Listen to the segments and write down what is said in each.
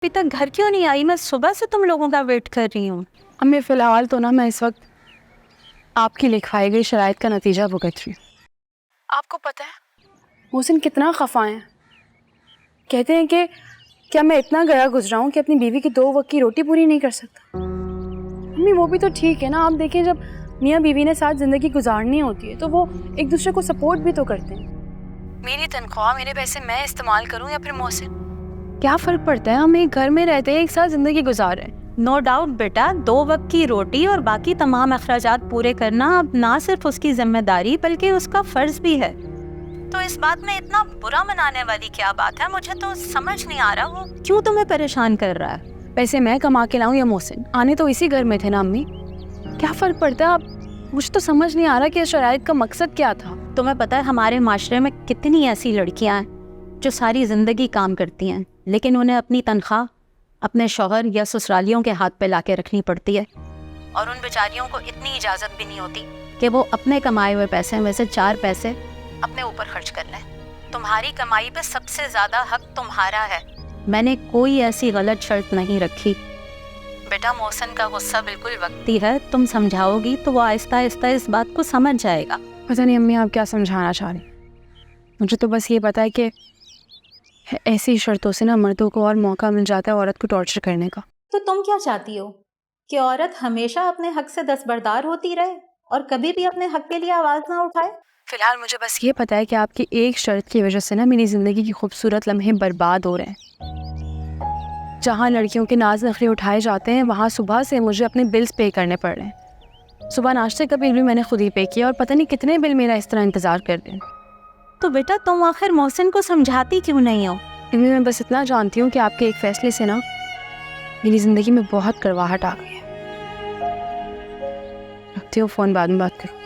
अभी तक घर क्यों नहीं आई? मैं सुबह से तुम लोगों का वेट कर रही हूँ। अम्मी फ़िलहाल तो ना मैं इस वक्त आपकी लिखवाई गई शराइत का नतीजा भुगत रही हूँ। आपको पता है मोहसिन कितना खफा है। कहते हैं कि क्या मैं इतना गया गुजरा हूँ कि अपनी बीवी की 2 वक्त की रोटी पूरी नहीं कर सकता। अम्मी वो भी तो ठीक है ना, आप देखें जब मियाँ बीवी ने साथ ज़िंदगी गुजारनी होती है तो वो एक दूसरे को सपोर्ट भी तो करते हैं। मेरी तनख्वाह मेरे पैसे मैं इस्तेमाल करूँ या फिर मोहसिन, क्या फ़र्क पड़ता है? हम एक घर में रहते हैं, एक साथ ज़िंदगी गुजार रहे हैं। नो डाउट बेटा, 2 वक्त की रोटी और बाकी तमाम अखराजात पूरे करना अब ना सिर्फ उसकी जिम्मेदारी बल्कि उसका फर्ज भी है। तो इस बात में इतना बुरा मनाने वाली क्या बात है? मुझे तो समझ नहीं आ रहा वो क्यों तुम्हें परेशान कर रहा है। पैसे मैं कमा के लाऊं या मोहसिन, आने तो इसी घर में थे ना अम्मी, क्या फ़र्क पड़ता है? आप मुझे तो समझ नहीं आ रहा कि इस शराइत का मकसद क्या था। तुम्हें पता है हमारे माशरे में कितनी ऐसी लड़कियां हैं जो सारी जिंदगी काम करती हैं लेकिन उन्हें अपनी तनख्वाह अपने शौहर या ससुरालियों के हाथ पे लाके रखनी पड़ती है, और उन बेचारियों को इतनी इजाज़त भी नहीं होती कि वो अपने कमाए हुए पैसे में से 4 पैसे अपने ऊपर खर्च कर लें। तुम्हारी कमाई पे सबसे ज़्यादा हक तुम्हारा है। मैंने कोई ऐसी गलत शर्त नहीं रखी। बेटा मोहसिन का गुस्सा बिल्कुल वक्ती है, तुम समझाओगी तो वो आहिस्ता आहिस्ता इस बात को समझ जाएगा। पता नहीं अम्मी आप क्या समझाना चाह रही, मुझे तो बस ये पता है कि ऐसी शर्तों से ना मर्दों को और मौका मिल जाता है औरत को टॉर्चर करने का। तो तुम क्या चाहती हो कि औरत हमेशा अपने हक से दस्तबरदार होती रहे और कभी भी अपने हक के लिए आवाज़ ना उठाए? फिलहाल मुझे बस ये पता है कि आपकी एक शर्त की वजह से ना मेरी ज़िंदगी की खूबसूरत लम्हे बर्बाद हो रहे हैं। जहाँ लड़कियों के नाज नखरे उठाए जाते हैं वहाँ सुबह से मुझे अपने बिल्स पे करने पड़ रहे हैं। सुबह नाश्ते का बिल भी मैंने खुद ही पे किया और पता नहीं कितने बिल मेरा इस तरह इंतज़ार कर रहे हैं। तो बेटा तुम आखिर मोहसिन को समझाती क्यों नहीं हो? इनमें मैं बस इतना जानती हूँ कि आपके एक फ़ैसले से ना मेरी ज़िंदगी में बहुत कड़वाहट आ गई है। रखती हूँ फ़ोन, बाद में बात करूँ।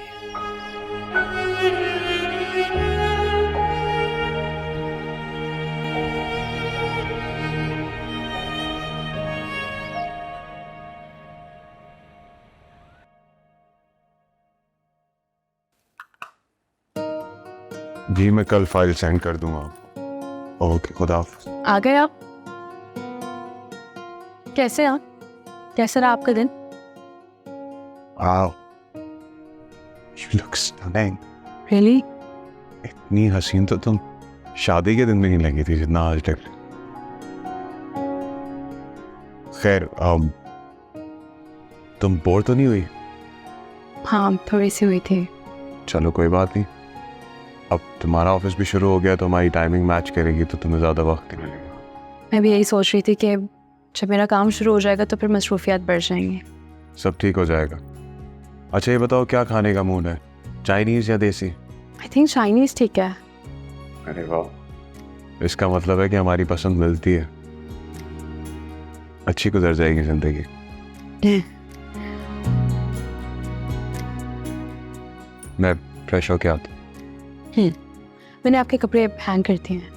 जी मैं कल फाइल सेंड कर दूंगा। ओके खुदा हाफ़िज़। आ गए आप? कैसे आप? कैसा रहा आपका दिन? Wow, you look stunning. Really? इतनी हसीन तो तुम शादी के दिन में नहीं लगी थी जितना आज तक। खैर तुम बोर तो नहीं हुई? हाँ थोड़ी सी हुई थी। चलो कोई बात नहीं, अब तुम्हारा ऑफिस भी शुरू हो गया तो हमारी टाइमिंग मैच करेगी तो तुम्हें ज़्यादा वक्त नहीं मिलेगा। मैं भी यही सोच रही थी कि जब मेरा काम शुरू हो जाएगा तो फिर मसरूफियात बढ़ जाएंगी। सब ठीक हो जाएगा। अच्छा ये बताओ क्या खाने का मूड है, चाइनीज़ या देसी? आई थिंक चाइनीज़ ठीक है। अरे वाह, इसका मतलब है कि हमारी पसंद मिलती है, अच्छी गुजर जाएगी ज़िंदगी। मैं फ्रेश होके आता हूँ। मैंने आपके कपड़े हैंग कर दिए हैं।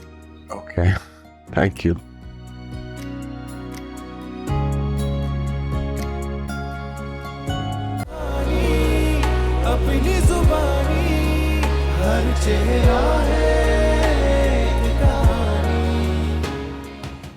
Okay thank you. अपनी जुबानी हर चेहरा है